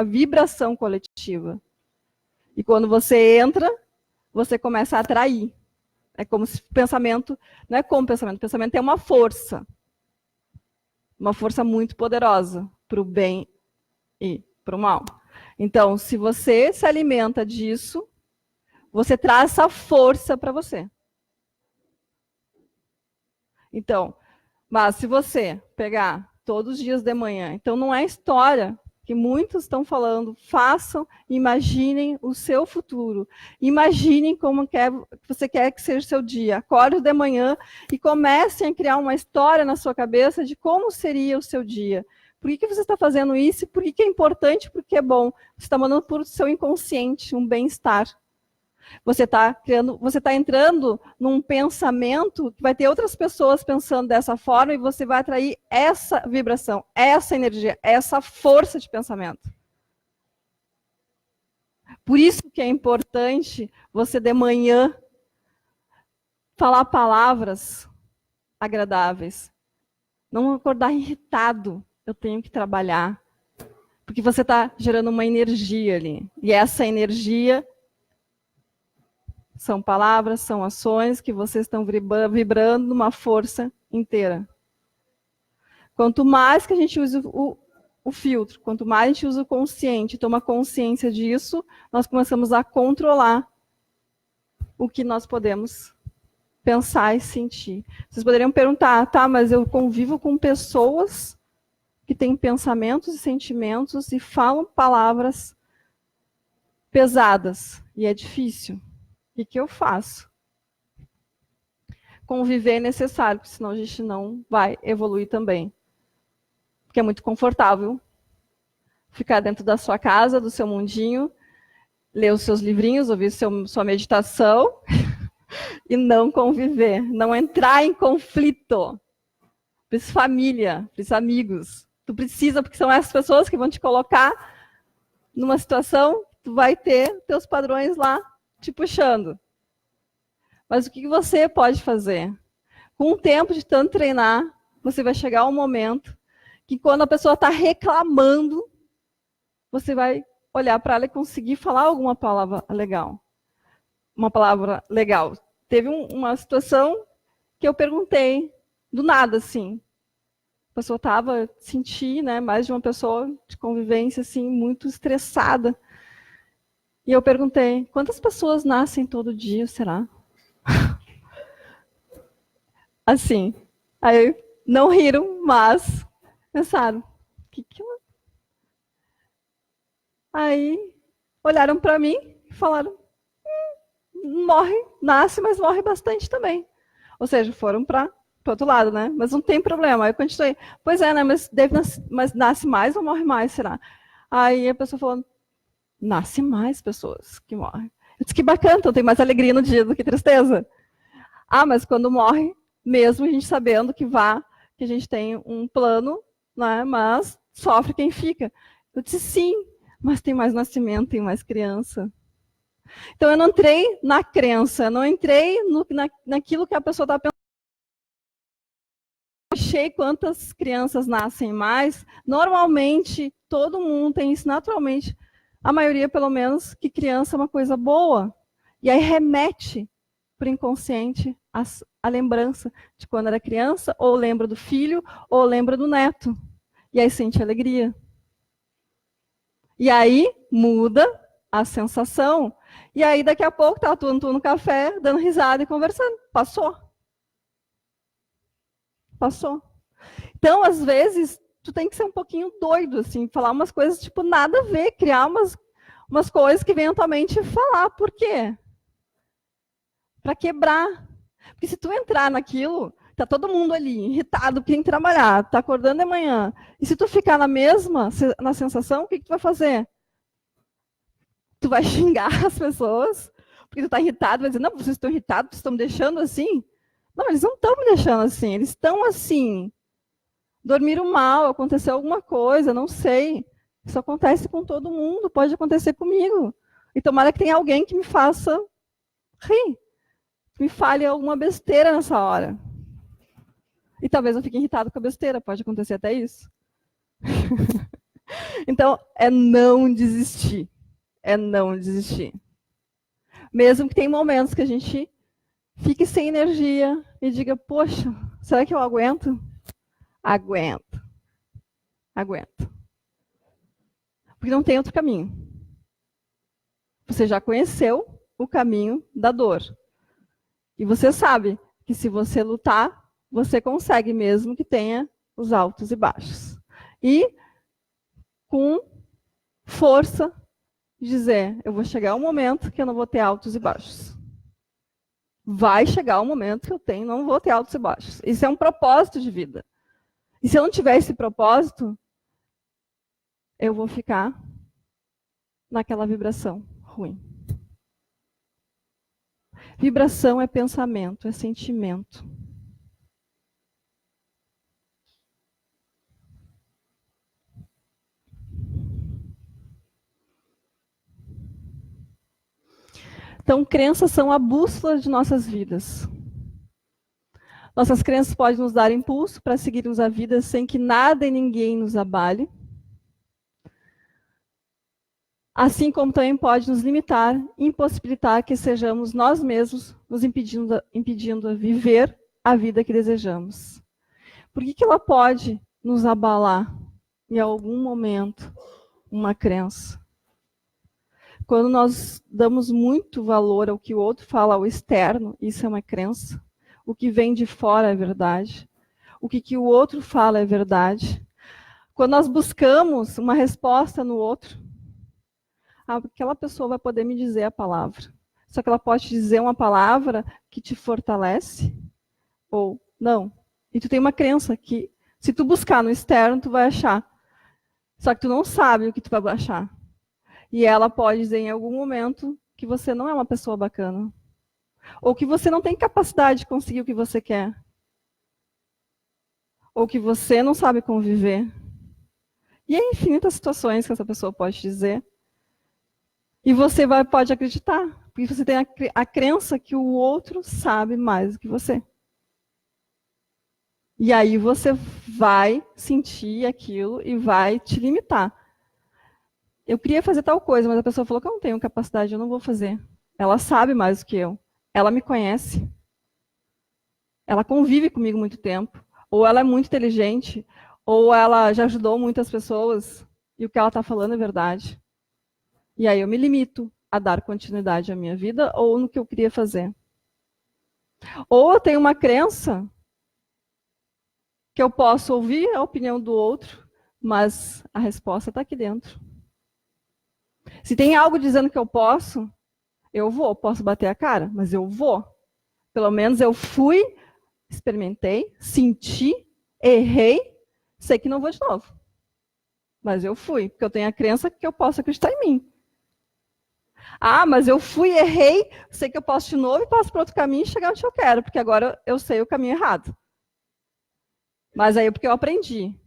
vibração coletiva. E quando você entra, você começa a atrair. É como se pensamento, não é como pensamento, o pensamento tem uma força muito poderosa para o bem e para o mal. Então, se você se alimenta disso, você traz essa força para você. Então, mas se você pegar todos os dias de manhã, então não é história que muitos estão falando, façam, imaginem o seu futuro. Imaginem como você quer que seja o seu dia. Acorde de manhã e comecem a criar uma história na sua cabeça de como seria o seu dia. Por que você está fazendo isso? Por que é importante? Porque é bom. Você está mandando para o seu inconsciente um bem-estar. Você está entrando num pensamento que vai ter outras pessoas pensando dessa forma e você vai atrair essa vibração, essa energia, essa força de pensamento. Por isso que é importante você de manhã falar palavras agradáveis. Não acordar irritado, eu tenho que trabalhar. Porque você está gerando uma energia ali. E essa energia são palavras, são ações que vocês estão vibrando numa força inteira. Quanto mais que a gente usa o filtro, quanto mais a gente usa o consciente, toma consciência disso, nós começamos a controlar o que nós podemos pensar e sentir. Vocês poderiam perguntar, tá, mas eu convivo com pessoas que têm pensamentos e sentimentos e falam palavras pesadas, e é difícil. O que eu faço? Conviver é necessário, porque senão a gente não vai evoluir também. Porque é muito confortável ficar dentro da sua casa, do seu mundinho, ler os seus livrinhos, ouvir sua meditação e não conviver, não entrar em conflito. Precisa família, precisa amigos. Tu precisa, porque são essas pessoas que vão te colocar numa situação que tu vai ter teus padrões lá te puxando. Mas o que você pode fazer? Com o tempo de tanto treinar, você vai chegar a um momento que quando a pessoa está reclamando, você vai olhar para ela e conseguir falar alguma palavra legal. Uma palavra legal. Teve uma situação que eu perguntei, do nada, assim. A pessoa estava, senti, né, mais de uma pessoa de convivência, assim, muito estressada. E eu perguntei, quantas pessoas nascem todo dia, será? Assim. Aí não riram, mas pensaram, que ela... Aí olharam para mim e falaram, morre, nasce, mas morre bastante também. Ou seja, foram para o outro lado, né? Mas não tem problema. Aí eu continuei, pois é, né? Mas nasce mais ou morre mais, será? Aí a pessoa falou, nasce mais pessoas que morrem. Eu disse, que bacana, então tem mais alegria no dia do que tristeza. Ah, mas quando morre, mesmo a gente sabendo que a gente tem um plano, né? Mas sofre quem fica. Eu disse, sim, mas tem mais nascimento, tem mais criança. Então eu não entrei na crença, não entrei naquilo que a pessoa está pensando. Achei quantas crianças nascem mais. Normalmente, todo mundo tem isso naturalmente. A maioria, pelo menos, que criança é uma coisa boa. E aí remete para o inconsciente a lembrança de quando era criança, ou lembra do filho, ou lembra do neto. E aí sente alegria. E aí muda a sensação. E aí daqui a pouco tá tu no café, dando risada e conversando. Passou. Então, às vezes, tu tem que ser um pouquinho doido, assim, falar umas coisas, tipo, nada a ver, criar umas coisas que venham à tua mente e falar. Por quê? Para quebrar. Porque se tu entrar naquilo, tá todo mundo ali, irritado, quem trabalhar, tá acordando de manhã. E se tu ficar na sensação, o que tu vai fazer? Tu vai xingar as pessoas, porque tu tá irritado, vai dizer, não, vocês estão irritados, vocês estão me deixando assim. Não, eles não estão me deixando assim, eles estão assim. Dormiram mal, aconteceu alguma coisa, não sei. Isso acontece com todo mundo, pode acontecer comigo. E tomara que tenha alguém que me faça rir, que me fale alguma besteira nessa hora. E talvez eu fique irritado com a besteira, pode acontecer até isso. Então, é não desistir. É não desistir. Mesmo que tem momentos que a gente fique sem energia e diga, poxa, será que eu aguento? Aguento. Aguento. Porque não tem outro caminho. Você já conheceu o caminho da dor. E você sabe que se você lutar, você consegue mesmo que tenha os altos e baixos. E com força dizer, eu vou chegar um momento que eu não vou ter altos e baixos. Vai chegar um momento que eu não vou ter altos e baixos. Isso é um propósito de vida. E se eu não tiver esse propósito, eu vou ficar naquela vibração ruim. Vibração é pensamento, é sentimento. Então, crenças são a bússola de nossas vidas. Nossas crenças podem nos dar impulso para seguirmos a vida sem que nada e ninguém nos abale. Assim como também pode nos limitar, impossibilitar que sejamos nós mesmos nos impedindo a viver a vida que desejamos. Por que ela pode nos abalar em algum momento, uma crença? Quando nós damos muito valor ao que o outro fala, ao externo, isso é uma crença. O que vem de fora é verdade. O que o outro fala é verdade. Quando nós buscamos uma resposta no outro, aquela pessoa vai poder me dizer a palavra. Só que ela pode dizer uma palavra que te fortalece ou não. E tu tem uma crença que, se tu buscar no externo, tu vai achar. Só que tu não sabe o que tu vai achar. E ela pode dizer em algum momento que você não é uma pessoa bacana. Ou que você não tem capacidade de conseguir o que você quer. Ou que você não sabe conviver. E há infinitas situações que essa pessoa pode dizer. E você pode acreditar. Porque você tem a crença que o outro sabe mais do que você. E aí você vai sentir aquilo e vai te limitar. Eu queria fazer tal coisa, mas a pessoa falou que eu não tenho capacidade, eu não vou fazer. Ela sabe mais do que eu. Ela me conhece. Ela convive comigo muito tempo. Ou ela é muito inteligente, ou ela já ajudou muitas pessoas, e o que ela está falando é verdade. E aí eu me limito a dar continuidade à minha vida ou no que eu queria fazer. Ou eu tenho uma crença que eu posso ouvir a opinião do outro, mas a resposta está aqui dentro. Se tem algo dizendo que eu posso, eu vou. Posso bater a cara, mas eu vou. Pelo menos eu fui, experimentei, senti, errei, sei que não vou de novo. Mas eu fui, porque eu tenho a crença que eu posso acreditar em mim. Ah, mas eu fui, errei, sei que eu posso de novo e passo para outro caminho e chegar onde eu quero, porque agora eu sei o caminho errado. Mas aí é porque eu aprendi.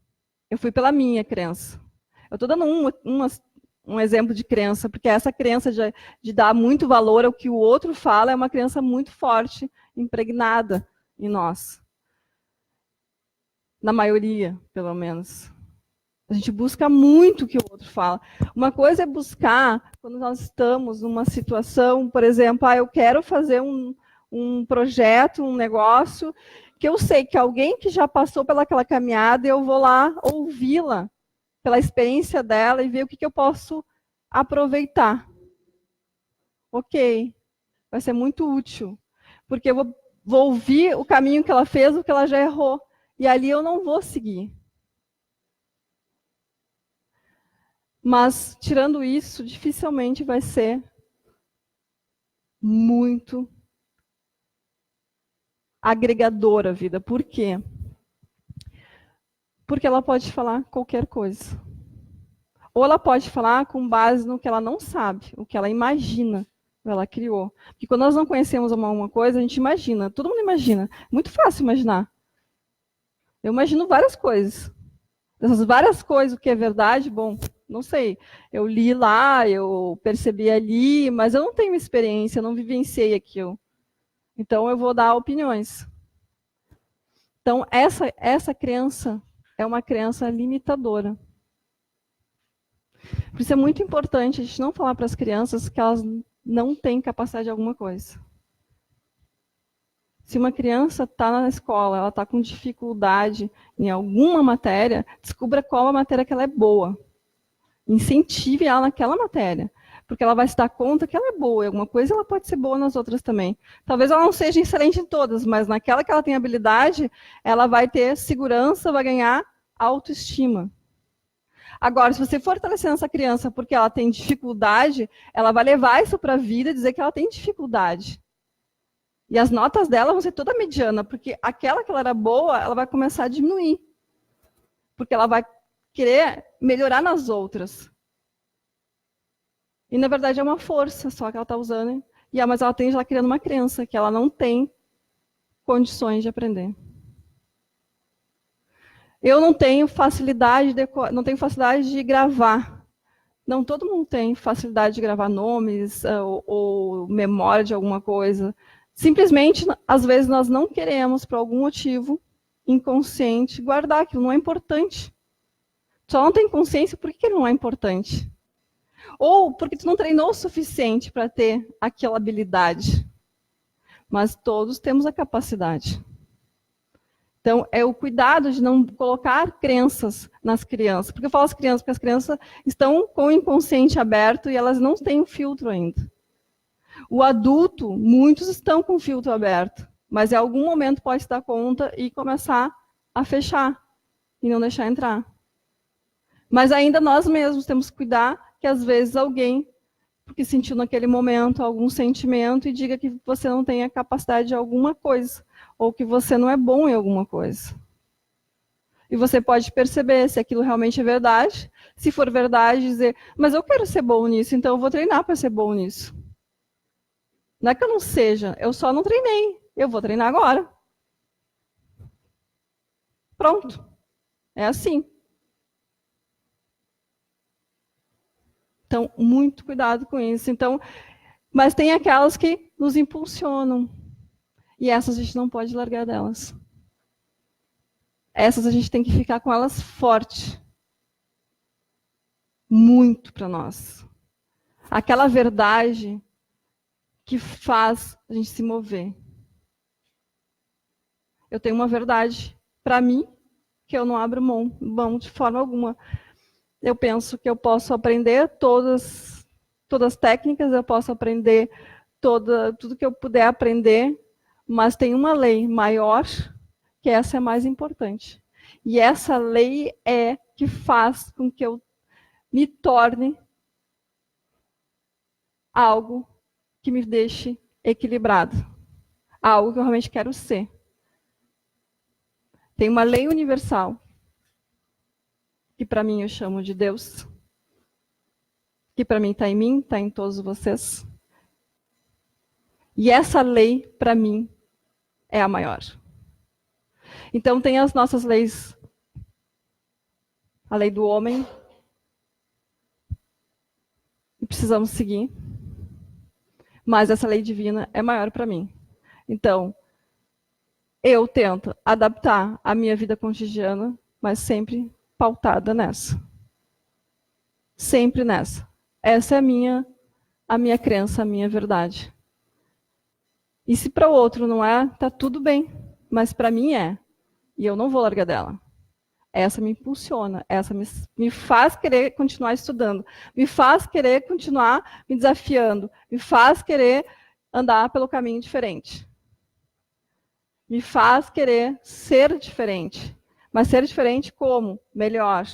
Eu fui pela minha crença. Eu estou dando um exemplo de crença, porque essa crença de dar muito valor ao que o outro fala é uma crença muito forte, impregnada em nós. Na maioria, pelo menos. A gente busca muito o que o outro fala. Uma coisa é buscar quando nós estamos numa situação, por exemplo, eu quero fazer um projeto, um negócio, que eu sei que alguém que já passou pelaquela caminhada, eu vou lá ouvi-la, pela experiência dela, e ver o que eu posso aproveitar. Ok, vai ser muito útil, porque eu vou ouvir o caminho que ela fez, o que ela já errou, e ali eu não vou seguir. Mas, tirando isso, dificilmente vai ser muito agregadora a vida. Por quê? Porque ela pode falar qualquer coisa. Ou ela pode falar com base no que ela não sabe, o que ela imagina, ela criou. Porque quando nós não conhecemos uma coisa, a gente imagina. Todo mundo imagina. Muito fácil imaginar. Eu imagino várias coisas. Dessas várias coisas, o que é verdade, bom, não sei. Eu li lá, eu percebi ali, mas eu não tenho experiência, eu não vivenciei aquilo. Então, eu vou dar opiniões. Então, essa crença é uma crença limitadora. Por isso é muito importante a gente não falar para as crianças que elas não têm capacidade de alguma coisa. Se uma criança está na escola, ela está com dificuldade em alguma matéria, descubra qual a matéria que ela é boa. Incentive ela naquela matéria. Porque ela vai se dar conta que ela é boa em alguma coisa, ela pode ser boa nas outras também. Talvez ela não seja excelente em todas, mas naquela que ela tem habilidade, ela vai ter segurança, vai ganhar autoestima. Agora, se você fortalecendo essa criança porque ela tem dificuldade, ela vai levar isso para a vida e dizer que ela tem dificuldade. E as notas dela vão ser toda mediana, porque aquela que ela era boa, ela vai começar a diminuir. Porque ela vai querer melhorar nas outras. E, na verdade, é uma força só que ela está usando. Mas ela tem já criando uma crença que ela não tem condições de aprender. Eu não tenho facilidade de gravar. Não, todo mundo tem facilidade de gravar nomes ou memória de alguma coisa. Simplesmente, às vezes, nós não queremos, por algum motivo inconsciente, guardar aquilo. Não é importante. Só não tem consciência por que não é importante. Ou porque tu não treinou o suficiente para ter aquela habilidade. Mas todos temos a capacidade. Então, é o cuidado de não colocar crenças nas crianças. Por que eu falo as crianças? Porque as crianças estão com o inconsciente aberto e elas não têm o filtro ainda. O adulto, muitos estão com o filtro aberto, mas em algum momento pode se dar conta e começar a fechar e não deixar entrar. Mas ainda nós mesmos temos que cuidar que às vezes alguém, porque sentiu naquele momento algum sentimento e diga que você não tem a capacidade de alguma coisa, ou que você não é bom em alguma coisa. E você pode perceber se aquilo realmente é verdade. Se for verdade, dizer, mas eu quero ser bom nisso, então eu vou treinar para ser bom nisso. Não é que eu não seja, eu só não treinei. Eu vou treinar agora. Pronto. É assim. Então, muito cuidado com isso. Então, mas tem aquelas que nos impulsionam. E essas a gente não pode largar delas. Essas a gente tem que ficar com elas forte. Muito para nós. Aquela verdade que faz a gente se mover. Eu tenho uma verdade para mim que eu não abro mão de forma alguma. Eu penso que eu posso aprender todas as técnicas, eu posso aprender tudo que eu puder aprender, mas tem uma lei maior, que essa é mais importante. E essa lei é que faz com que eu me torne algo que me deixe equilibrado. Algo que eu realmente quero ser. Tem uma lei universal, que para mim eu chamo de Deus, que para mim está em mim, está em todos vocês. E essa lei, para mim, é a maior. Então tem as nossas leis. A lei do homem. E precisamos seguir. Mas essa lei divina é maior para mim. Então, eu tento adaptar a minha vida cotidiana, mas sempre pautada nessa. Sempre nessa. Essa é a minha crença, a minha verdade. E se para o outro não é, tá tudo bem. Mas para mim é. E eu não vou largar dela. Essa me impulsiona, essa me faz querer continuar estudando, me faz querer continuar me desafiando, me faz querer andar pelo caminho diferente. Me faz querer ser diferente. Mas ser diferente como? Melhor.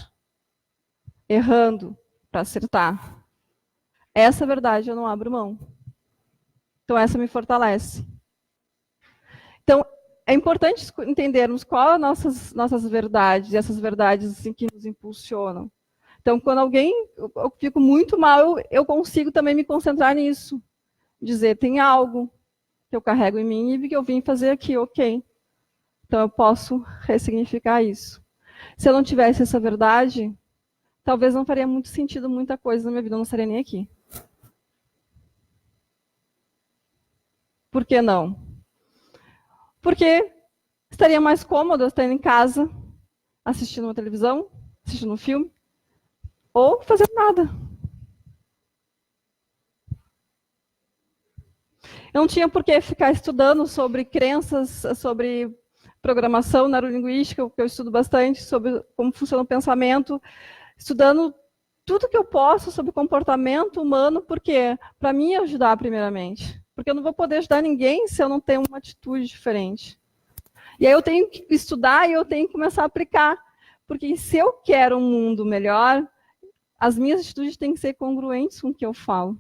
Errando para acertar. Essa verdade eu não abro mão. Então essa me fortalece. Então, é importante entendermos quais nossas verdades, essas verdades assim, que nos impulsionam. Então, quando eu fico muito mal, eu consigo também me concentrar nisso. Dizer, tem algo que eu carrego em mim e que eu vim fazer aqui, ok. Então, eu posso ressignificar isso. Se eu não tivesse essa verdade, talvez não faria muito sentido muita coisa na minha vida, eu não estaria nem aqui. Por que não? Porque estaria mais cômodo estando em casa, assistindo uma televisão, assistindo um filme, ou fazendo nada. Eu não tinha por que ficar estudando sobre crenças, sobre programação neurolinguística, que eu estudo bastante, sobre como funciona o pensamento, estudando tudo que eu posso sobre comportamento humano, porque para mim ajudar primeiramente. Porque eu não vou poder ajudar ninguém se eu não tenho uma atitude diferente. E aí eu tenho que estudar e eu tenho que começar a aplicar. Porque se eu quero um mundo melhor, as minhas atitudes têm que ser congruentes com o que eu falo.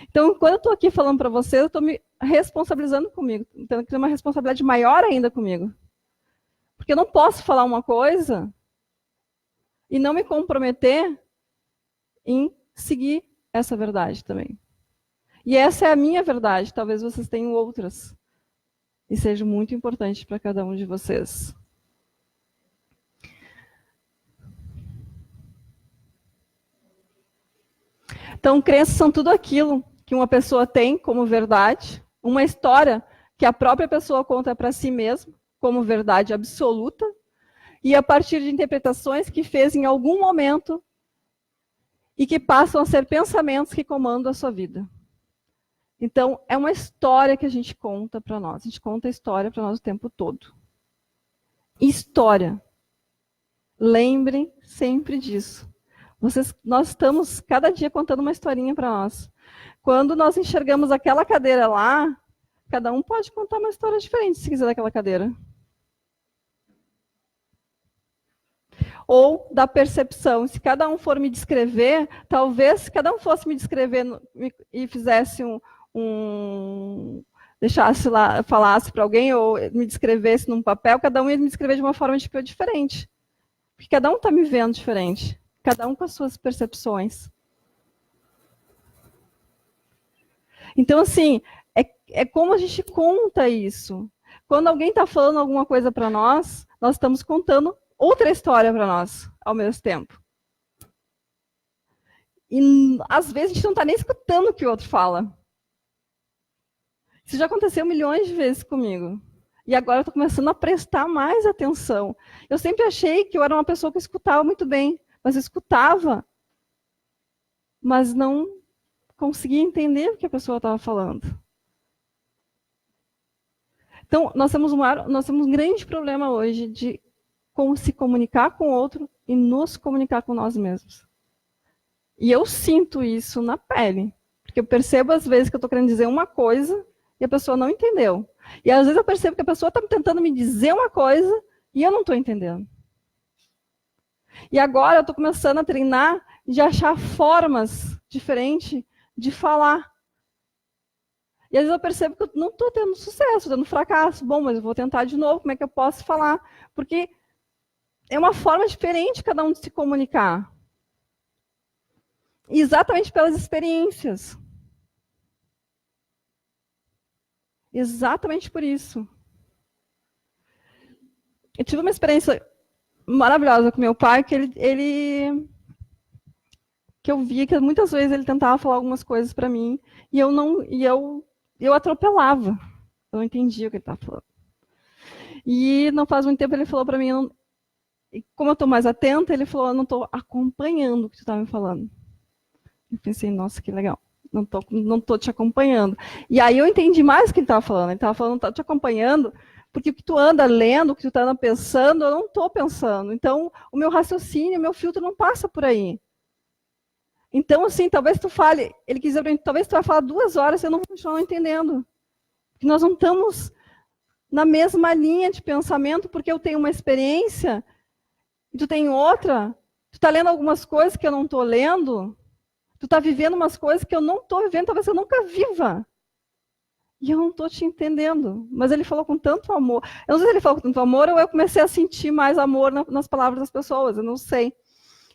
Então, quando eu estou aqui falando para você, eu estou me responsabilizando comigo, tendo que ter uma responsabilidade maior ainda comigo. Porque eu não posso falar uma coisa e não me comprometer em seguir essa verdade também. E essa é a minha verdade, talvez vocês tenham outras. E seja muito importante para cada um de vocês. Então, crenças são tudo aquilo que uma pessoa tem como verdade, uma história que a própria pessoa conta para si mesma como verdade absoluta, e a partir de interpretações que fez em algum momento e que passam a ser pensamentos que comandam a sua vida. Então, é uma história que a gente conta para nós. A gente conta a história para nós o tempo todo. História. Lembrem sempre disso. Nós estamos cada dia contando uma historinha para nós. Quando nós enxergamos aquela cadeira lá, cada um pode contar uma história diferente se quiser daquela cadeira. Ou da percepção. Se cada um for me descrever, talvez se cada um fosse me descrever e fizesse deixasse lá, falasse para alguém ou me descrevesse num papel, cada um ia me descrever de uma forma diferente. Porque cada um está me vendo diferente. Cada um com as suas percepções. Então, assim, é como a gente conta isso. Quando alguém está falando alguma coisa para nós estamos contando outra história para nós, ao mesmo tempo. E, às vezes, a gente não está nem escutando o que o outro fala. Isso já aconteceu milhões de vezes comigo. E agora eu estou começando a prestar mais atenção. Eu sempre achei que eu era uma pessoa que escutava muito bem, mas eu escutava, mas não conseguia entender o que a pessoa estava falando. Então, nós temos um grande problema hoje de como se comunicar com o outro e nos comunicar com nós mesmos. E eu sinto isso na pele, porque eu percebo às vezes que eu estou querendo dizer uma coisa e a pessoa não entendeu. E às vezes eu percebo que a pessoa está tentando me dizer uma coisa e eu não estou entendendo. E agora eu estou começando a treinar de achar formas diferentes de falar. E às vezes eu percebo que eu não estou tendo sucesso, tendo fracasso. Bom, mas eu vou tentar de novo, como é que eu posso falar? Porque é uma forma diferente cada um de se comunicar. Exatamente pelas experiências. Exatamente por isso. Eu tive uma experiência maravilhosa com meu pai, que que eu via que muitas vezes ele tentava falar algumas coisas para mim e eu atropelava. Eu não entendia o que ele estava falando. E não faz muito tempo ele falou para mim, como eu estou mais atenta, ele falou, eu não estou acompanhando o que tu está me falando. Eu pensei, nossa, que legal. Não tô te acompanhando. E aí eu entendi mais o que ele estava falando. Ele estava falando, não estou te acompanhando, porque o que tu anda lendo, o que tu anda pensando, eu não estou pensando. Então, o meu raciocínio, o meu filtro não passa por aí. Então, assim, talvez tu fale, ele quis dizer, talvez tu vai falar 2 horas e eu não vou continuar entendendo. Porque nós não estamos na mesma linha de pensamento, porque eu tenho uma experiência e tu tem outra. Tu está lendo algumas coisas que eu não estou lendo. Tu está vivendo umas coisas que eu não estou vivendo, talvez eu nunca viva. E eu não estou te entendendo. Mas ele falou com tanto amor. Eu não sei se ele falou com tanto amor ou eu comecei a sentir mais amor nas palavras das pessoas, eu não sei.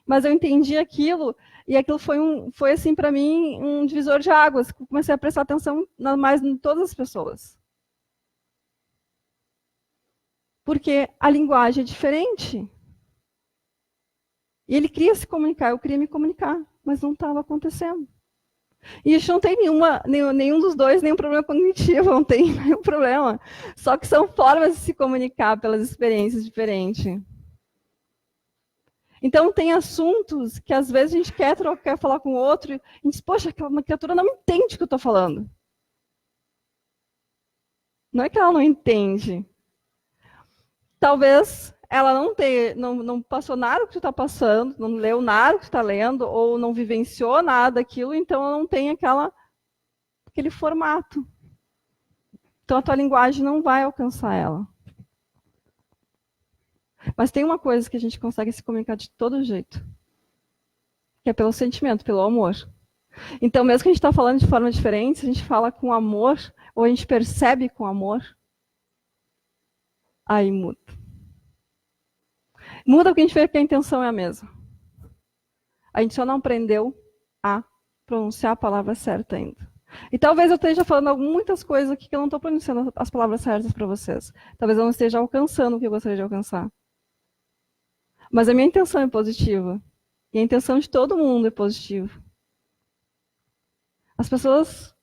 Mas eu entendi aquilo, e aquilo foi assim, para mim, um divisor de águas. Eu comecei a prestar atenção mais em todas as pessoas. Porque a linguagem é diferente. E ele queria se comunicar, eu queria me comunicar, mas não estava acontecendo. E isso não tem nenhum dos dois, nenhum problema cognitivo, não tem nenhum problema. Só que são formas de se comunicar pelas experiências diferentes. Então, tem assuntos que às vezes a gente quer trocar, quer falar com o outro, e a gente diz, poxa, aquela criatura não entende o que eu estou falando. Não é que ela não entende. Talvez ela não passou nada do que tu está passando, não leu nada do que tu está lendo, ou não vivenciou nada daquilo, então ela não tem aquele formato. Então a tua linguagem não vai alcançar ela. Mas tem uma coisa que a gente consegue se comunicar de todo jeito, que é pelo sentimento, pelo amor. Então, mesmo que a gente está falando de forma diferente, se a gente fala com amor, ou a gente percebe com amor, aí muda. Muda porque a gente vê que a intenção é a mesma. A gente só não aprendeu a pronunciar a palavra certa ainda. E talvez eu esteja falando muitas coisas aqui que eu não estou pronunciando as palavras certas para vocês. Talvez eu não esteja alcançando o que eu gostaria de alcançar. Mas a minha intenção é positiva. E a intenção de todo mundo é positiva. As pessoas,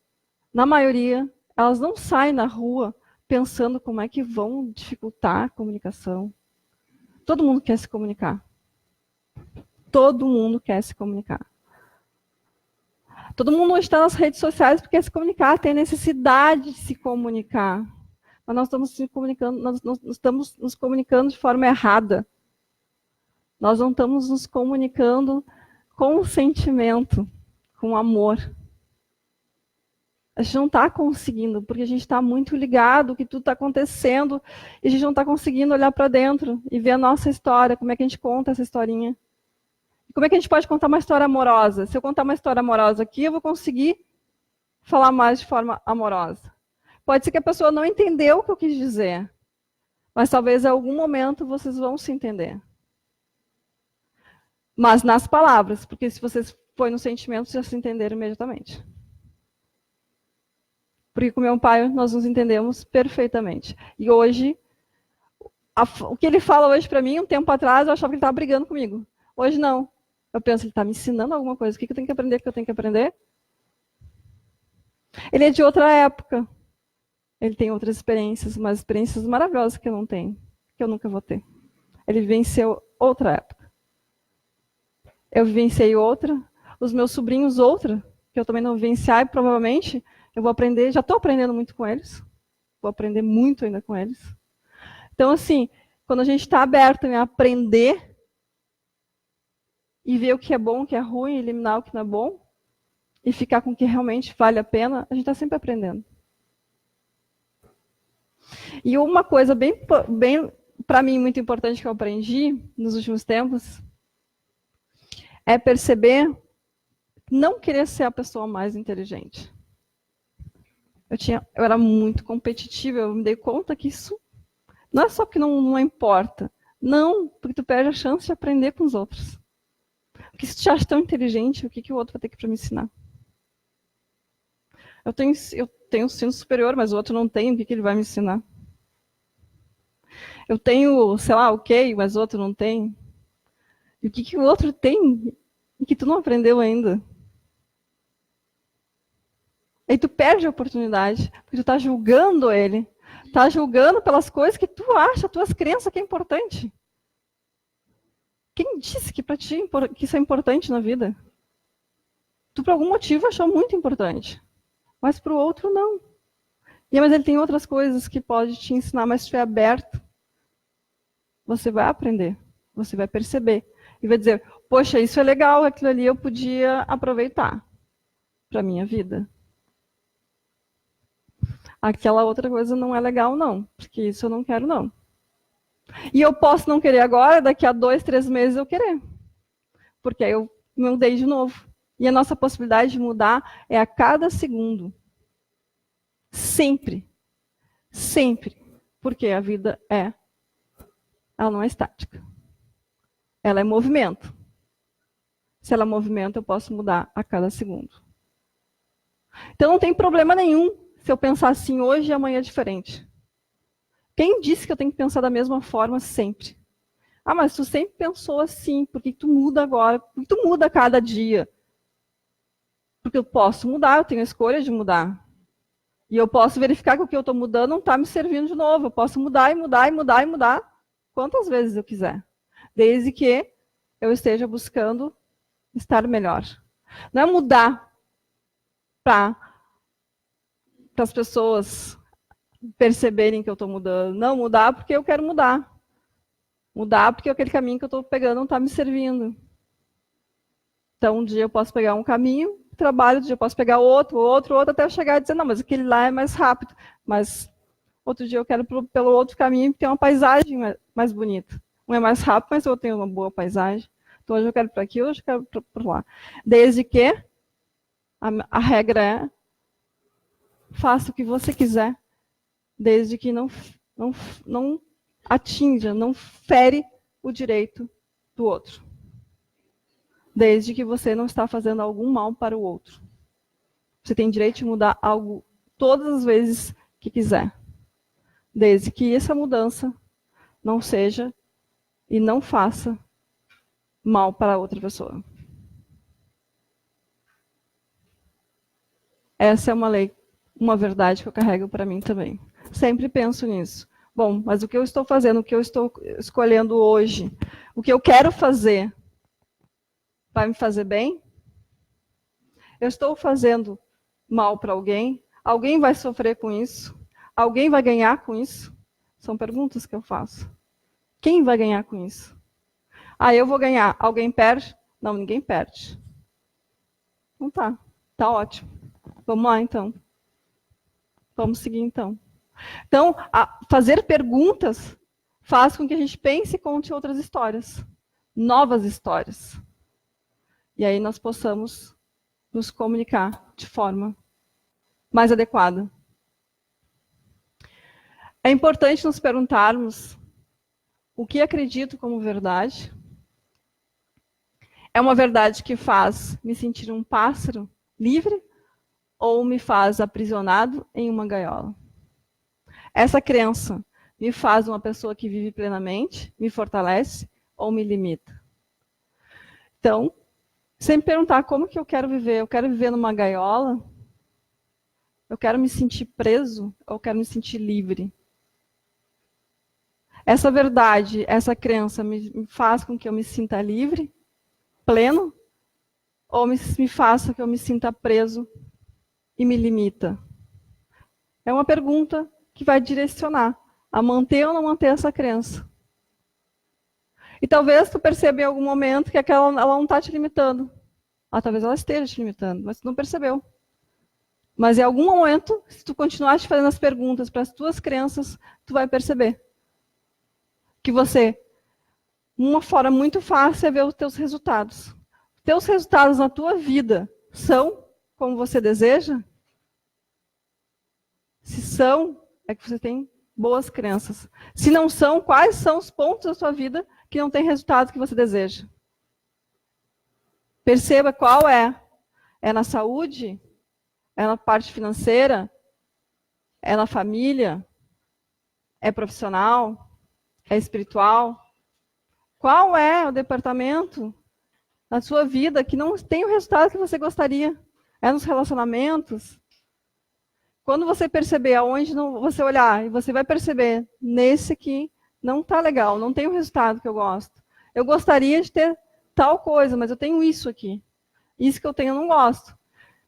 na maioria, elas não saem na rua pensando como é que vão dificultar a comunicação. Todo mundo quer se comunicar. Todo mundo quer se comunicar. Todo mundo hoje está nas redes sociais porque quer se comunicar, tem necessidade de se comunicar. Mas nós estamos se comunicando, nós estamos nos comunicando de forma errada. Nós não estamos nos comunicando com sentimento, com amor. A gente não está conseguindo, porque a gente está muito ligado ao que tudo está acontecendo e a gente não está conseguindo olhar para dentro e ver a nossa história, como é que a gente conta essa historinha. Como é que a gente pode contar uma história amorosa? Se eu contar uma história amorosa aqui, eu vou conseguir falar mais de forma amorosa. Pode ser que a pessoa não entendeu o que eu quis dizer, mas talvez em algum momento vocês vão se entender. Mas nas palavras, porque se vocês forem no sentimento, vocês já se entenderam imediatamente. Porque com meu pai nós nos entendemos perfeitamente. E hoje, o que ele fala hoje para mim, um tempo atrás, eu achava que ele estava brigando comigo. Hoje não. Eu penso, ele está me ensinando alguma coisa. O que eu tenho que aprender? O que eu tenho que aprender? Ele é de outra época. Ele tem outras experiências, umas experiências maravilhosas que eu não tenho, que eu nunca vou ter. Ele vivenciou outra época. Eu vivenciei outra, os meus sobrinhos outra, que eu também não vivenciei, e provavelmente eu vou aprender, já estou aprendendo muito com eles, vou aprender muito ainda com eles. Então, assim, quando a gente está aberto em aprender e ver o que é bom, o que é ruim, eliminar o que não é bom, e ficar com o que realmente vale a pena, a gente está sempre aprendendo. E uma coisa bem para mim, muito importante que eu aprendi nos últimos tempos, é perceber não querer ser a pessoa mais inteligente. Eu era muito competitiva, eu me dei conta que isso não é só porque não importa. Não, porque tu perde a chance de aprender com os outros. Porque se tu te acha tão inteligente, o que o outro vai ter que para me ensinar? Eu tenho um ensino superior, mas o outro não tem, o que ele vai me ensinar? Eu tenho, sei lá, ok, mas o outro não tem. E o que o outro tem e que tu não aprendeu ainda? Aí tu perde a oportunidade, porque tu está julgando ele. Está julgando pelas coisas que tu acha, tuas crenças que é importante. Quem disse que para ti que isso é importante na vida? Tu, por algum motivo, achou muito importante. Mas para o outro, não. Mas ele tem outras coisas que pode te ensinar, mas se estiver aberto, você vai aprender, você vai perceber. E vai dizer, poxa, isso é legal, aquilo ali eu podia aproveitar para a minha vida. Aquela outra coisa não é legal, não, porque isso eu não quero, não. E eu posso não querer agora, daqui a 2, 3 meses eu querer. Porque aí eu mudei de novo. E a nossa possibilidade de mudar é a cada segundo. Sempre. Sempre. Porque a vida ela não é estática. Ela é movimento. Se ela é movimento, eu posso mudar a cada segundo. Então não tem problema nenhum se eu pensar assim hoje e amanhã é diferente. Quem disse que eu tenho que pensar da mesma forma sempre? Ah, mas tu sempre pensou assim, por que tu muda agora? Por que tu muda a cada dia? Porque eu posso mudar, eu tenho a escolha de mudar. E eu posso verificar que o que eu estou mudando não está me servindo de novo. Eu posso mudar e mudar e mudar e mudar quantas vezes eu quiser. Desde que eu esteja buscando estar melhor. Não é mudar para as pessoas perceberem que eu estou mudando. Não, mudar porque eu quero mudar. Mudar porque aquele caminho que eu estou pegando não está me servindo. Então, um dia eu posso pegar um caminho, trabalho, outro dia eu posso pegar outro, até eu chegar e dizer, não, mas aquele lá é mais rápido. Mas outro dia eu quero pelo outro caminho que tem uma paisagem mais bonita. Um é mais rápido, mas eu tenho uma boa paisagem. Então, hoje eu quero para aqui, hoje eu quero para lá. Desde que a regra é faça o que você quiser, desde que não atinja, não fere o direito do outro. Desde que você não está fazendo algum mal para o outro. Você tem direito de mudar algo todas as vezes que quiser. Desde que essa mudança não seja e não faça mal para outra pessoa. Essa é uma lei, uma verdade que eu carrego para mim também. Sempre penso nisso. Bom, mas o que eu estou fazendo, o que eu estou escolhendo hoje, o que eu quero fazer, vai me fazer bem? Eu estou fazendo mal para alguém? Alguém vai sofrer com isso? Alguém vai ganhar com isso? São perguntas que eu faço. Quem vai ganhar com isso? Ah, eu vou ganhar. Alguém perde? Não, ninguém perde. Então tá. Tá ótimo. Vamos lá, então. Vamos seguir, então. Então, fazer perguntas faz com que a gente pense e conte outras histórias. Novas histórias. E aí nós possamos nos comunicar de forma mais adequada. É importante nos perguntarmos o que acredito como verdade. É uma verdade que faz me sentir um pássaro livre ou me faz aprisionado em uma gaiola? Essa crença me faz uma pessoa que vive plenamente, me fortalece ou me limita? Então, sempre perguntar como que eu quero viver. Eu quero viver numa gaiola? Eu quero me sentir preso ou eu quero me sentir livre? Essa verdade, essa crença me faz com que eu me sinta livre, pleno, ou me faça que eu me sinta preso e me limita? É uma pergunta que vai direcionar a manter ou não manter essa crença. E talvez tu perceba em algum momento que ela não está te limitando. Talvez ela esteja te limitando, mas tu não percebeu. Mas em algum momento, se tu continuar te fazendo as perguntas para as tuas crenças, tu vai perceber que você, uma forma muito fácil é ver os teus resultados. Teus resultados na tua vida são como você deseja? Se são, é que você tem boas crenças. Se não são, quais são os pontos da sua vida que não tem resultado que você deseja? Perceba qual é. É na saúde? É na parte financeira? É na família? É profissional? É espiritual? Qual é o departamento na sua vida que não tem o resultado que você gostaria? É nos relacionamentos? Quando você perceber aonde não, você olhar, e você vai perceber, nesse aqui não está legal, não tem o resultado que eu gosto. Eu gostaria de ter tal coisa, mas eu tenho isso aqui. Isso que eu tenho eu não gosto.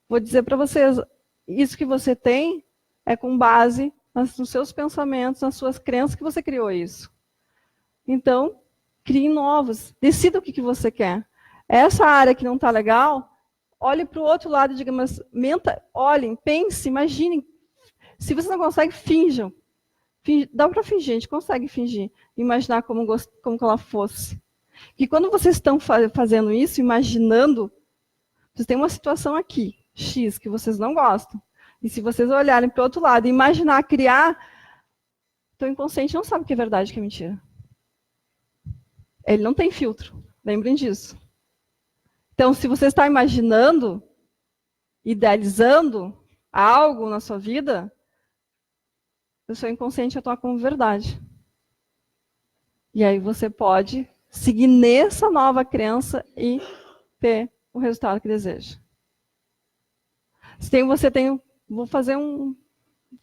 Vou dizer para vocês, isso que você tem é com base nos seus pensamentos, nas suas crenças que você criou isso. Então, crie novos. Decida o que você quer. Essa área que não está legal, olhe para o outro lado e diga, mas olhem, pense, imaginem. Se você não consegue, finjam. Dá para fingir, a gente consegue fingir. Imaginar como que ela fosse. E quando vocês estão fazendo isso, imaginando, vocês têm uma situação aqui, X, que vocês não gostam. E se vocês olharem para o outro lado e imaginar, criar, teu inconsciente não sabe o que é verdade e o que é mentira. Ele não tem filtro. Lembrem disso. Então, se você está imaginando, idealizando algo na sua vida, o seu inconsciente atua como verdade. E aí você pode seguir nessa nova crença e ter o resultado que deseja.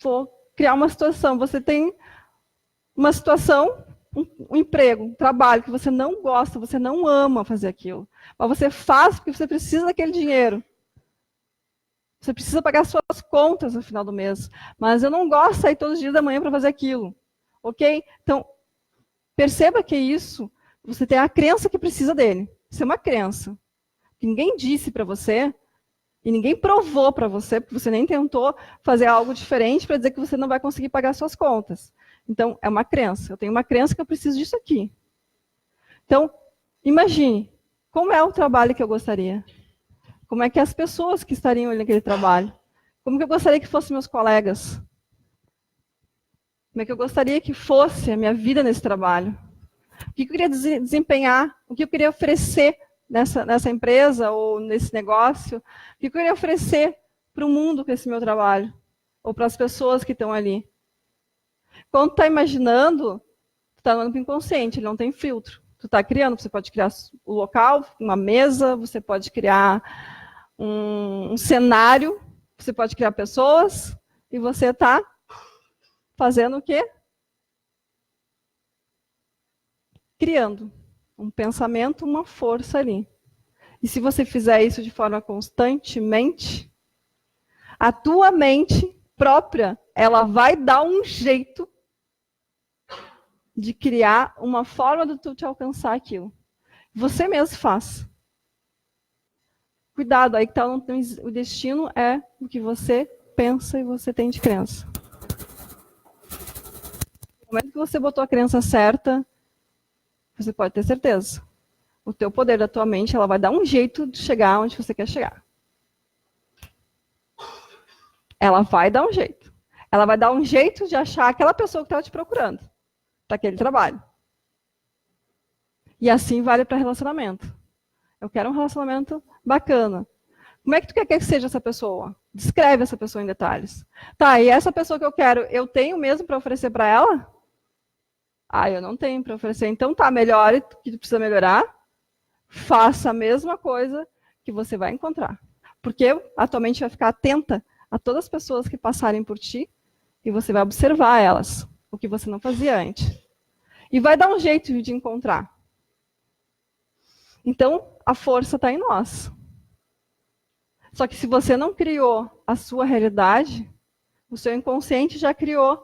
Vou criar uma situação. Você tem uma situação um emprego, um trabalho que você não gosta, você não ama fazer aquilo, mas você faz porque você precisa daquele dinheiro. Você precisa pagar suas contas no final do mês. Mas eu não gosto de sair todos os dias da manhã para fazer aquilo. Ok? Então, perceba que isso, você tem a crença que precisa dele. Isso é uma crença. Ninguém disse para você, e ninguém provou para você, porque você nem tentou fazer algo diferente para dizer que você não vai conseguir pagar suas contas. Então, é uma crença. Eu tenho uma crença que eu preciso disso aqui. Então, imagine, como é o trabalho que eu gostaria? Como é que as pessoas que estariam ali naquele trabalho? Como que eu gostaria que fossem meus colegas? Como é que eu gostaria que fosse a minha vida nesse trabalho? O que eu queria desempenhar? O que eu queria oferecer nessa empresa ou nesse negócio? O que eu queria oferecer para o mundo com esse meu trabalho? Ou para as pessoas que estão ali? Quando tu está imaginando, tu está andando para o inconsciente, ele não tem filtro. Tu está criando, você pode criar o local, uma mesa, você pode criar um cenário, você pode criar pessoas, e você está fazendo o quê? Criando um pensamento, uma força ali. E se você fizer isso de forma constantemente, a tua mente própria, ela vai dar um jeito de criar uma forma de tu te alcançar aquilo. Você mesmo faz. Cuidado, aí que tá, o destino é o que você pensa e você tem de crença. No momento que você botou a crença certa, você pode ter certeza. O teu poder da tua mente, ela vai dar um jeito de chegar onde você quer chegar. Ela vai dar um jeito. Ela vai dar um jeito de achar aquela pessoa que estava te procurando para aquele trabalho. E assim vale para relacionamento. Eu quero um relacionamento bacana. Como é que tu quer que seja essa pessoa? Descreve essa pessoa em detalhes. Tá, e essa pessoa que eu quero, eu tenho mesmo para oferecer para ela? Ah, eu não tenho para oferecer. Então tá, melhore o que tu precisa melhorar. Faça a mesma coisa que você vai encontrar. Porque a tua mente vai ficar atenta a todas as pessoas que passarem por ti e você vai observar elas, o que você não fazia antes. E vai dar um jeito de encontrar. Então, a força está em nós. Só que se você não criou a sua realidade, o seu inconsciente já criou.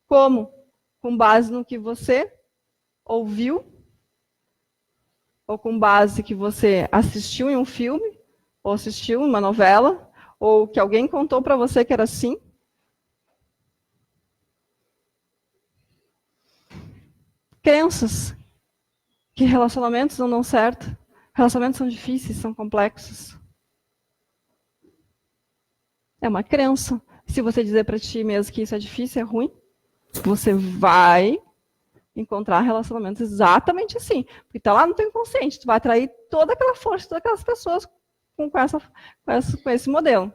Como? Com base no que você ouviu, ou com base que você assistiu em um filme, ou assistiu em uma novela, ou que alguém contou para você que era assim. Crenças que relacionamentos não dão certo, relacionamentos são difíceis, são complexos. É uma crença. Se você dizer para ti mesmo que isso é difícil, é ruim, você vai encontrar relacionamentos exatamente assim. Porque está lá no teu inconsciente, tu vai atrair toda aquela força, todas aquelas pessoas com esse modelo.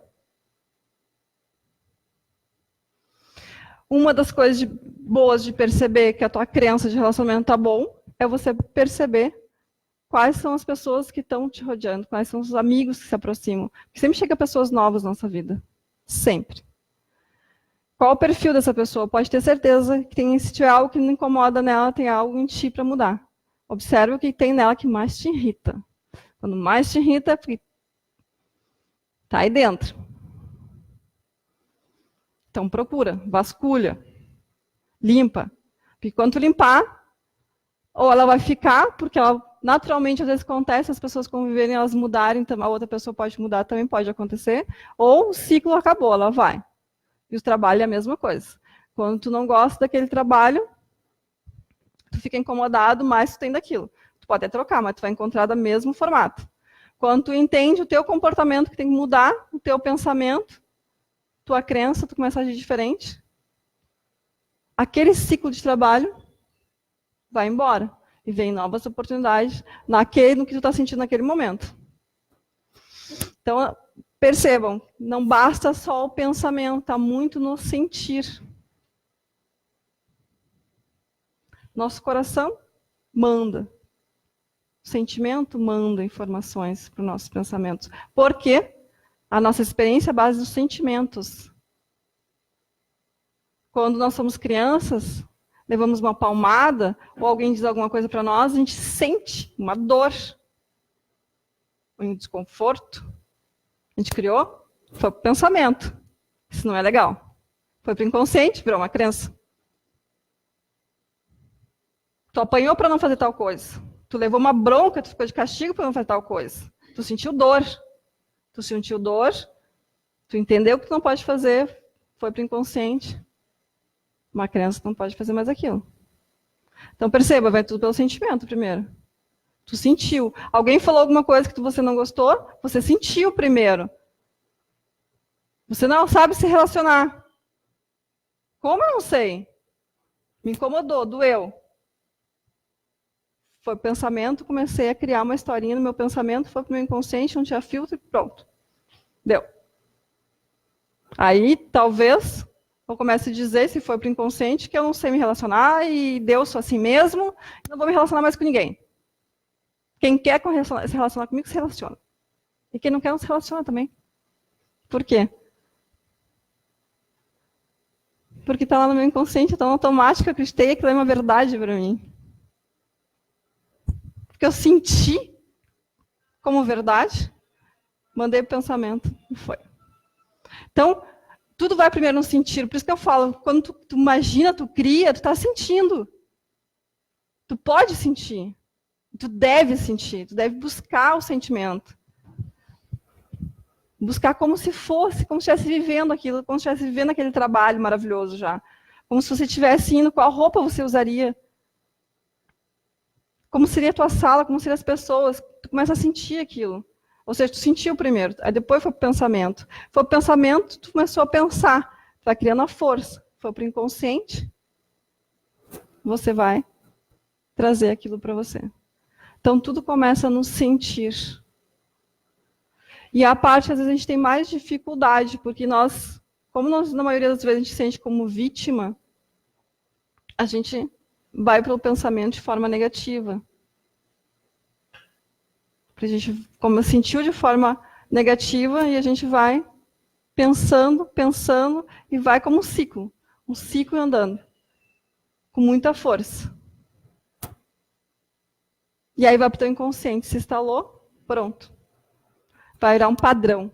Uma das coisas boas de perceber que a tua crença de relacionamento está bom é você perceber quais são as pessoas que estão te rodeando, quais são os amigos que se aproximam. Porque sempre chega pessoas novas na nossa vida. Sempre. Qual o perfil dessa pessoa? Pode ter certeza que se tiver algo que não incomoda nela, tem algo em ti para mudar. Observe o que tem nela que mais te irrita. Quando mais te irrita, é porque está aí dentro. Então procura, vasculha, limpa. Porque quando tu limpar, ou ela vai ficar, porque ela naturalmente às vezes acontece, as pessoas conviverem, elas mudarem, então a outra pessoa pode mudar, também pode acontecer, ou o ciclo acabou, ela vai. E o trabalho é a mesma coisa. Quando tu não gosta daquele trabalho, tu fica incomodado, mas tu tem daquilo. Tu pode até trocar, mas tu vai encontrar do mesmo formato. Quando tu entende o teu comportamento que tem que mudar, o teu pensamento, tua crença, tu começa a agir diferente, aquele ciclo de trabalho vai embora. E vem novas oportunidades no que tu está sentindo naquele momento. Então, percebam, não basta só o pensamento, está muito no sentir. Nosso coração manda. O sentimento manda informações para os nossos pensamentos. Porque a nossa experiência é a base dos sentimentos. Quando nós somos crianças, levamos uma palmada, ou alguém diz alguma coisa para nós, a gente sente uma dor, um desconforto. A gente criou, foi para o pensamento. Isso não é legal. Foi para o inconsciente, virou uma crença. Tu apanhou para não fazer tal coisa. Tu levou uma bronca, tu ficou de castigo para não fazer tal coisa. Tu sentiu dor. Tu sentiu dor, tu entendeu que tu não pode fazer, foi para o inconsciente. Uma criança não pode fazer mais aquilo. Então perceba, vai tudo pelo sentimento primeiro. Tu sentiu. Alguém falou alguma coisa que você não gostou, você sentiu primeiro. Você não sabe se relacionar. Como eu não sei? Me incomodou, doeu. Foi pensamento, comecei a criar uma historinha no meu pensamento, foi para o meu inconsciente, não tinha filtro e pronto. Deu. Aí, talvez, eu comece a dizer, se foi para o inconsciente, que eu não sei me relacionar e Deus sou assim mesmo, não vou me relacionar mais com ninguém. Quem quer se relacionar comigo, se relaciona. E quem não quer, não se relaciona também. Por quê? Porque está lá no meu inconsciente, então automático, eu acreditei que aquilo é uma verdade para mim. Porque eu senti como verdade, mandei o pensamento e foi. Então, tudo vai primeiro no sentir. Por isso que eu falo, quando tu imagina, tu cria, tu está sentindo. Tu pode sentir. Tu deve sentir. Tu deve buscar o sentimento. Buscar como se fosse, como se estivesse vivendo aquilo, como se estivesse vivendo aquele trabalho maravilhoso já. Como se você estivesse indo, qual roupa você usaria. Como seria a tua sala, como seriam as pessoas. Tu começa a sentir aquilo. Ou seja, tu sentiu primeiro, aí depois foi para o pensamento. Foi para o pensamento, tu começou a pensar. Tu vai criando a força. Foi para o inconsciente, você vai trazer aquilo para você. Então, tudo começa no sentir. E a parte, às vezes, a gente tem mais dificuldade, porque nós, como nós, na maioria das vezes, a gente se sente como vítima, a gente vai pelo pensamento de forma negativa. A gente, como sentiu de forma negativa, e a gente vai pensando, pensando, e vai como um ciclo andando, com muita força. E aí vai para o teu inconsciente, se instalou, pronto. Vai virar um padrão.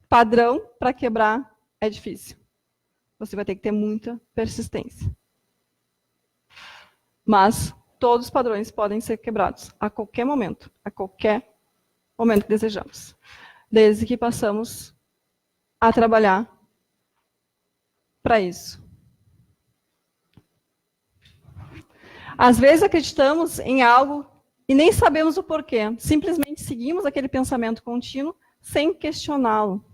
Padrão, para quebrar, é difícil. Você vai ter que ter muita persistência. Mas todos os padrões podem ser quebrados a qualquer momento que desejamos. Desde que passamos a trabalhar para isso. Às vezes acreditamos em algo e nem sabemos o porquê. Simplesmente seguimos aquele pensamento contínuo sem questioná-lo.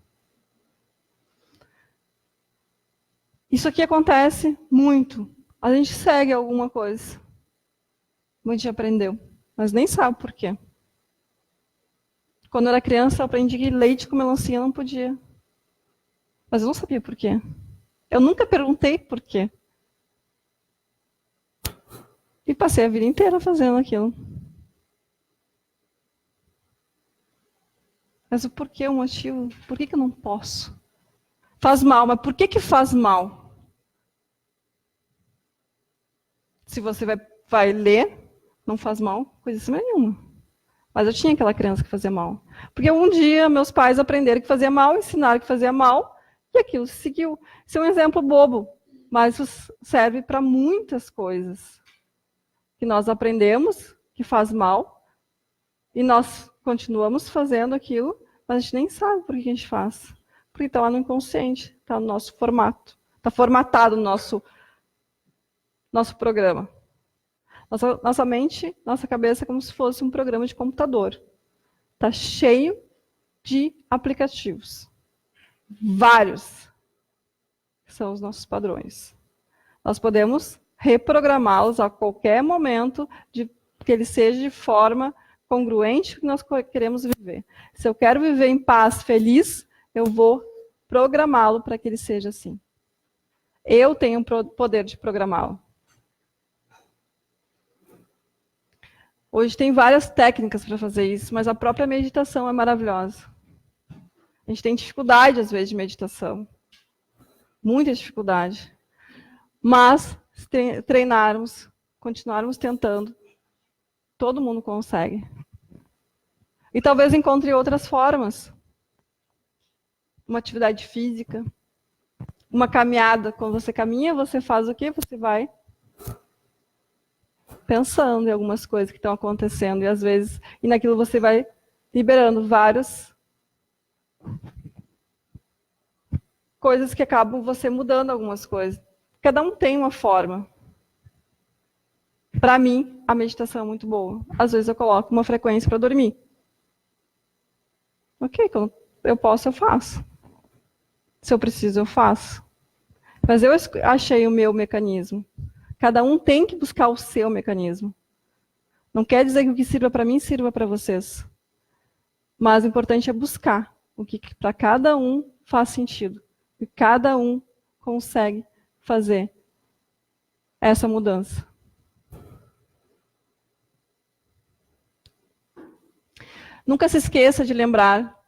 Isso aqui acontece muito. A gente segue alguma coisa. A gente aprendeu, mas nem sabe por quê. Quando eu era criança, eu aprendi que leite com melancia não podia. Mas eu não sabia por quê. Eu nunca perguntei por quê. E passei a vida inteira fazendo aquilo. Mas o porquê, o motivo? Por que eu não posso? Faz mal, mas por que faz mal? Se você vai ler, não faz mal, coisa nenhuma. Mas eu tinha aquela criança que fazia mal. Porque um dia meus pais aprenderam que fazia mal, ensinaram que fazia mal, e aquilo se seguiu. Isso é um exemplo bobo, mas isso serve para muitas coisas. Que nós aprendemos que faz mal, e nós continuamos fazendo aquilo, mas a gente nem sabe por que a gente faz. Porque está lá no inconsciente, está no nosso formato. Está formatado no nosso programa. Nossa mente, nossa cabeça é como se fosse um programa de computador. Está cheio de aplicativos. Vários. Que são os nossos padrões. Nós podemos reprogramá-los a qualquer momento, que ele seja de forma congruente com o que nós queremos viver. Se eu quero viver em paz, feliz, eu vou programá-lo para que ele seja assim. Eu tenho o poder de programá-lo. Hoje tem várias técnicas para fazer isso, mas a própria meditação é maravilhosa. A gente tem dificuldade, às vezes, de meditação. Muita dificuldade. Mas Se treinarmos, continuarmos tentando, todo mundo consegue. E talvez encontre outras formas. Uma atividade física, uma caminhada. Quando você caminha, você faz o quê? Você vai pensando em algumas coisas que estão acontecendo. E às vezes, e naquilo você vai liberando várias coisas que acabam você mudando algumas coisas. Cada um tem uma forma. Para mim, a meditação é muito boa. Às vezes eu coloco uma frequência para dormir. Ok, quando eu posso, eu faço. Se eu preciso, eu faço. Mas eu achei o meu mecanismo. Cada um tem que buscar o seu mecanismo. Não quer dizer que o que sirva para mim sirva para vocês. Mas o importante é buscar o que para cada um faz sentido. E cada um consegue fazer essa mudança. Nunca se esqueça de lembrar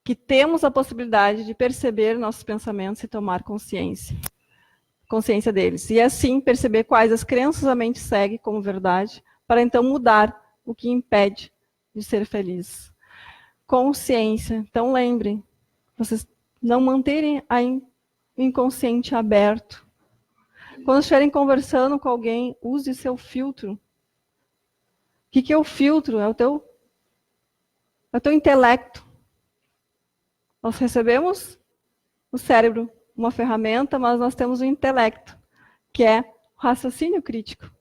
que temos a possibilidade de perceber nossos pensamentos e tomar consciência deles. E assim perceber quais as crenças a mente segue como verdade, para então mudar o que impede de ser feliz. Consciência. Então lembrem, vocês não manterem a inconsciente aberto. Quando estiverem conversando com alguém, use seu filtro. O que é o filtro? É o teu intelecto. Nós recebemos o cérebro, uma ferramenta, mas nós temos o intelecto, que é o raciocínio crítico,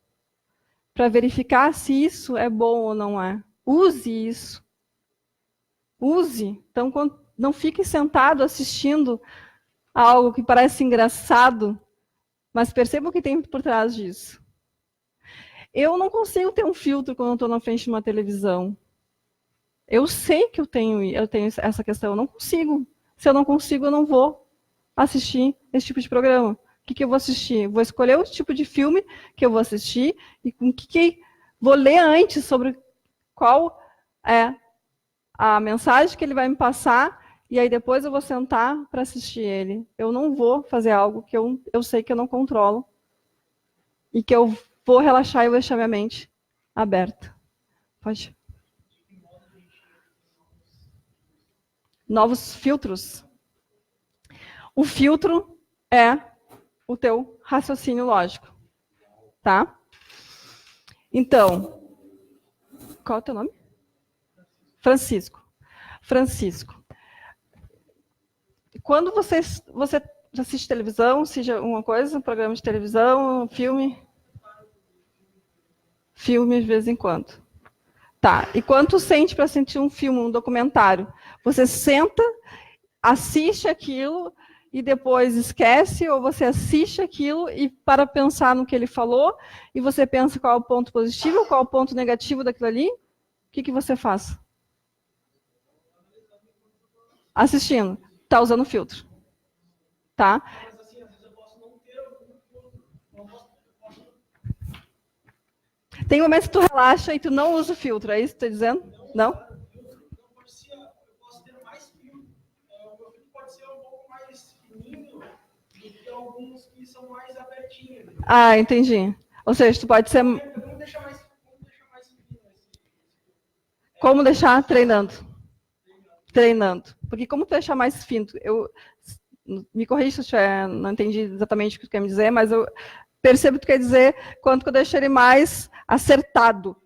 para verificar se isso é bom ou não é. Use isso. Use. Então, não fique sentado assistindo a algo que parece engraçado, mas perceba o que tem por trás disso. Eu não consigo ter um filtro quando eu estou na frente de uma televisão. Eu sei que eu tenho essa questão, eu não consigo. Se eu não consigo, eu não vou assistir esse tipo de programa. O que eu vou assistir? Vou escolher o tipo de filme que eu vou assistir e com que vou ler antes sobre qual é a mensagem que ele vai me passar e aí depois eu vou sentar para assistir ele. Eu não vou fazer algo que eu sei que eu não controlo e que eu vou relaxar e vou deixar minha mente aberta. Pode. Novos filtros. O filtro é o teu raciocínio lógico, tá? Então, qual é o teu nome? Francisco. Quando você assiste televisão, seja alguma coisa, um programa de televisão, um filme de vez em quando. Tá, e quando tu sente para sentir um filme, um documentário, você senta, assiste aquilo e depois esquece, ou você assiste aquilo e para pensar no que ele falou, e você pensa qual é o ponto positivo, qual é o ponto negativo daquilo ali, o que você faz? Assistindo. Tá usando filtro. Tá? Tem momentos que tu relaxa e tu não usa o filtro, é isso que tu tá dizendo? Não? Alguns que são mais abertinhos. Ah, entendi. Ou seja, tu pode ser... Como deixar treinando? Treinando. Porque como tu deixar mais fino? Me corrija se eu não entendi exatamente o que tu quer me dizer, mas eu percebo que tu quer dizer quanto que eu deixo ele mais acertado.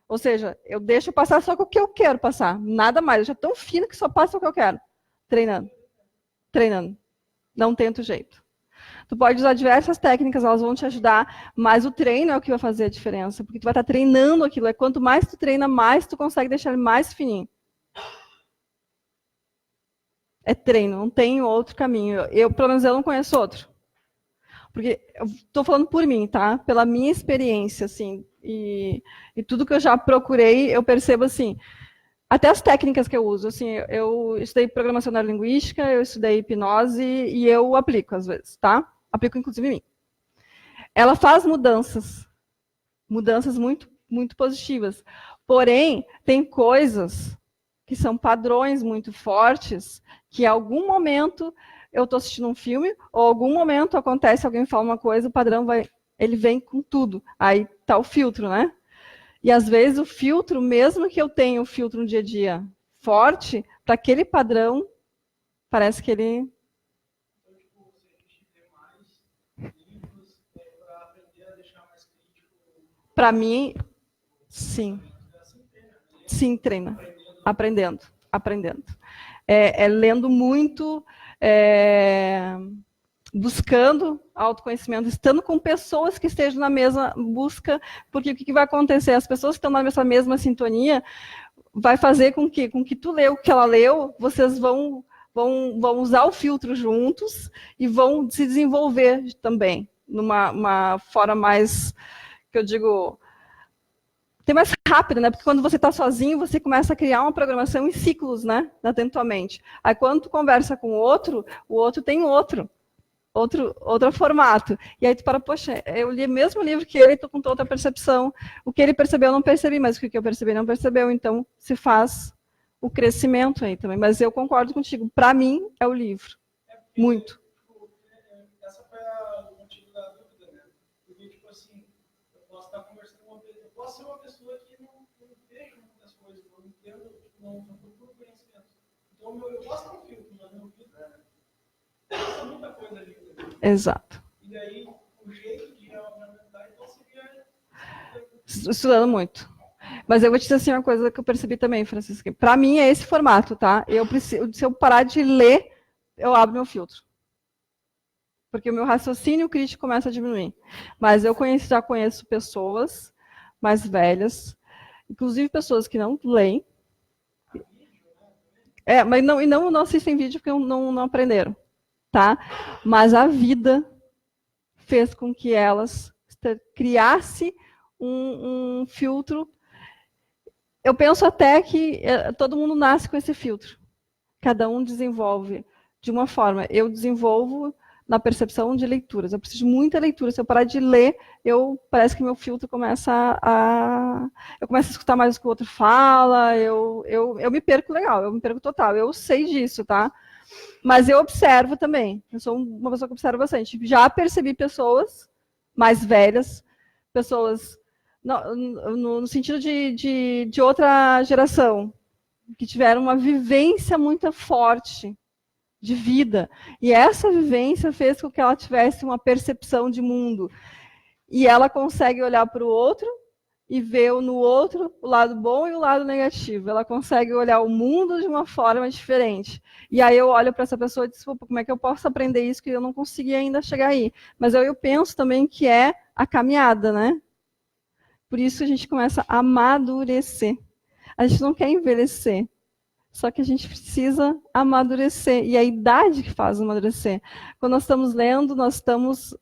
Ou seja, eu deixo passar só o que eu quero passar. Nada mais. Eu já tão fino que só passa o que eu quero. Treinando. Não tem outro jeito. Tu pode usar diversas técnicas, elas vão te ajudar, mas o treino é o que vai fazer a diferença, porque tu vai estar treinando aquilo. É quanto mais tu treina, mais tu consegue deixar ele mais fininho. É treino, não tem outro caminho. Pelo menos, eu não conheço outro. Porque eu estou falando por mim, tá? Pela minha experiência, assim, e tudo que eu já procurei, eu percebo assim, até as técnicas que eu uso, assim, eu estudei programação neurolinguística, eu estudei hipnose e eu aplico às vezes, tá? Aplico inclusive em mim. Ela faz mudanças muito, muito positivas. Porém, tem coisas que são padrões muito fortes, que em algum momento eu estou assistindo um filme, ou em algum momento acontece, alguém fala uma coisa, o padrão vai ele vem com tudo. Aí tá o filtro, né? E às vezes o filtro, mesmo que eu tenha o filtro no dia a dia forte, para aquele padrão, parece que ele... Então, tipo, se a gente tem mais livros para aprender a deixar mais crítico. Para mim, sim. Sim, treina. Aprendendo. Lendo muito, buscando autoconhecimento, estando com pessoas que estejam na mesma busca, porque o que vai acontecer? As pessoas que estão nessa mesma sintonia vai fazer com que tu leu o que ela leu, vocês vão usar o filtro juntos e vão se desenvolver também, numa forma mais, que eu digo, tem mais rápido, né? Porque quando você está sozinho, você começa a criar uma programação em ciclos, né? Na tua mente. Aí quando tu conversa com o outro tem outro formato. E aí tu para, poxa, eu li o mesmo livro que ele, estou com outra percepção. O que ele percebeu, eu não percebi, mas o que eu percebi, não percebeu. Então, se faz o crescimento aí também. Mas eu concordo contigo. Para mim, é o livro. Muito. Essa foi o motivo da dúvida, né? Porque, tipo assim, eu posso estar conversando com uma pessoa, eu posso ser uma pessoa que não vejo muitas coisas, não entendo, não procuro conhecimento. Então, eu posso ter um filtro, mas meu filtro passa muita coisa ali. Exato. E daí, o jeito de aumentar, então, seria... Estudando muito. Mas eu vou te dizer assim uma coisa que eu percebi também, Francisco. Para mim é esse formato, tá? Se eu parar de ler, eu abro meu filtro. Porque o meu raciocínio crítico começa a diminuir. Mas eu já conheço pessoas mais velhas, inclusive pessoas que não leem. Mas não assistem vídeo porque não aprenderam. Tá? Mas a vida fez com que elas criassem um filtro. Eu penso até que todo mundo nasce com esse filtro. Cada um desenvolve de uma forma. Eu desenvolvo na percepção de leituras. Eu preciso de muita leitura. Se eu parar de ler, parece que meu filtro começa eu começo a escutar mais o que o outro fala, eu me perco legal, eu me perco total. Eu sei disso, tá? Mas eu observo também. Eu sou uma pessoa que observa bastante. Já percebi pessoas mais velhas, pessoas no sentido de outra geração, que tiveram uma vivência muito forte de vida. E essa vivência fez com que ela tivesse uma percepção de mundo. E ela consegue olhar para o outro e ver no outro o lado bom e o lado negativo. Ela consegue olhar o mundo de uma forma diferente. E aí eu olho para essa pessoa e digo, como é que eu posso aprender isso que eu não consegui ainda chegar aí? Mas eu penso também que é a caminhada, né? Por isso a gente começa a amadurecer. A gente não quer envelhecer, só que a gente precisa amadurecer. E é a idade que faz amadurecer. Quando nós estamos lendo, nós estamos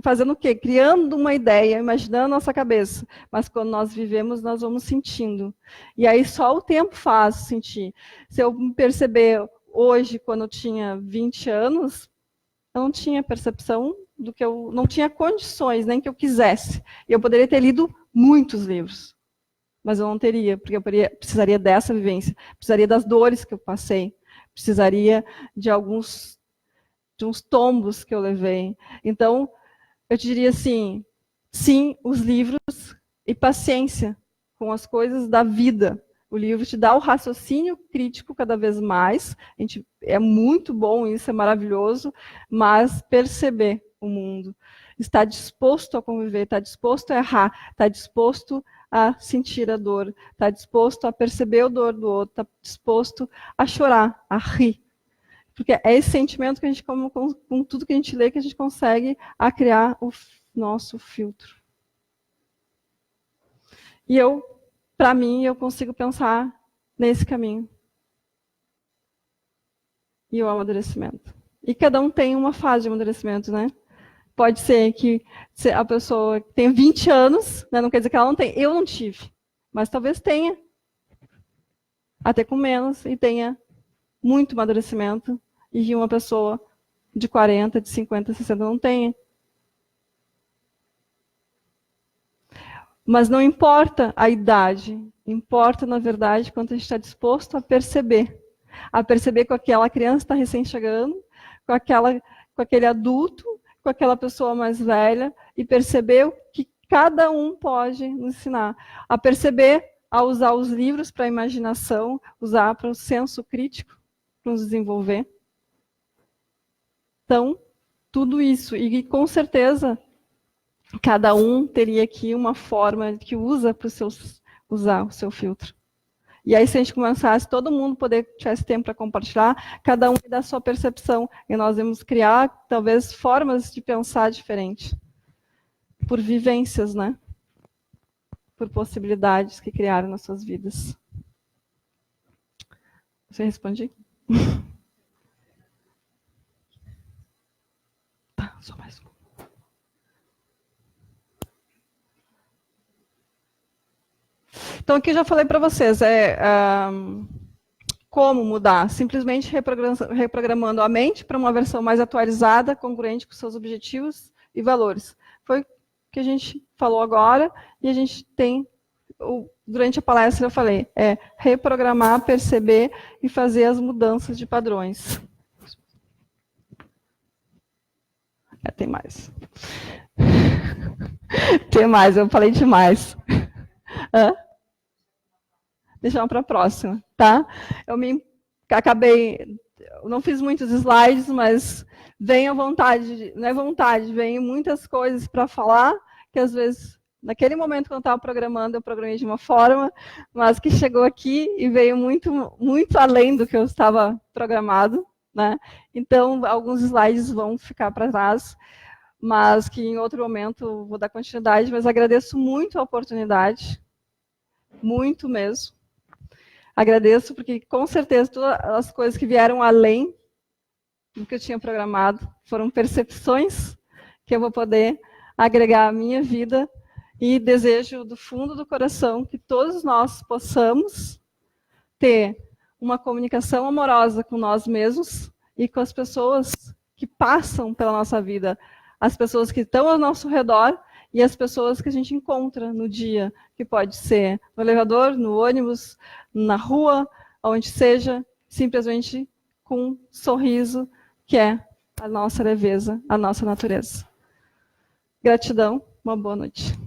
fazendo o quê? Criando uma ideia, imaginando a nossa cabeça. Mas quando nós vivemos, nós vamos sentindo. E aí só o tempo faz sentir. Se eu me perceber hoje, quando eu tinha 20 anos, eu não tinha percepção do que eu... Não tinha condições, nem que eu quisesse. E eu poderia ter lido muitos livros. Mas eu não teria, porque eu precisaria dessa vivência. Precisaria das dores que eu passei. Precisaria de uns tombos que eu levei. Então, eu te diria assim, sim, os livros e paciência com as coisas da vida. O livro te dá o raciocínio crítico cada vez mais. É muito bom isso, é maravilhoso, mas perceber o mundo. Estar disposto a conviver, estar disposto a errar, estar disposto a sentir a dor, estar disposto a perceber a dor do outro, estar disposto a chorar, a rir. Porque é esse sentimento que a gente, com tudo que a gente lê, que a gente consegue a criar o nosso filtro. E para mim, eu consigo pensar nesse caminho. E o amadurecimento. E cada um tem uma fase de amadurecimento, né? Pode ser que a pessoa tenha 20 anos, né? Não quer dizer que ela não tem. Eu não tive. Mas talvez tenha. Até com menos. E tenha muito amadurecimento. E uma pessoa de 40, de 50, 60 não tenha. Mas não importa a idade. Importa, na verdade, quanto a gente está disposto a perceber. A perceber que aquela criança está recém-chegando, com aquele adulto com aquela pessoa mais velha e perceber o que cada um pode nos ensinar. A perceber, a usar os livros para a imaginação, usar para o senso crítico, para nos desenvolver. Então, tudo isso. E com certeza, cada um teria aqui uma forma que usa para usar o seu filtro. E aí, se a gente começasse, todo mundo tivesse tempo para compartilhar, cada um da sua percepção. E nós vamos criar, talvez, formas de pensar diferente. Por vivências, né? Por possibilidades que criaram nas suas vidas. Você respondi? Tá, só mais um. Então, aqui eu já falei para vocês, como mudar? Simplesmente reprogramando a mente para uma versão mais atualizada, congruente com seus objetivos e valores. Foi o que a gente falou agora, e a gente tem, durante a palestra eu falei, reprogramar, perceber e fazer as mudanças de padrões. Tem mais. Tem mais, eu falei demais. Deixar para a próxima, tá? Eu não fiz muitos slides, mas venho à vontade, não é vontade, venho muitas coisas para falar, que às vezes, naquele momento que eu estava programando, eu programei de uma forma, mas que chegou aqui e veio muito, muito além do que eu estava programado, né? Então, alguns slides vão ficar para trás, mas que em outro momento vou dar continuidade, mas agradeço muito a oportunidade, muito mesmo. Agradeço, porque com certeza todas as coisas que vieram além do que eu tinha programado foram percepções que eu vou poder agregar à minha vida, e desejo do fundo do coração que todos nós possamos ter uma comunicação amorosa com nós mesmos e com as pessoas que passam pela nossa vida, as pessoas que estão ao nosso redor e as pessoas que a gente encontra no dia, que pode ser no elevador, no ônibus, na rua, onde seja, simplesmente com um sorriso, que é a nossa leveza, a nossa natureza. Gratidão, uma boa noite.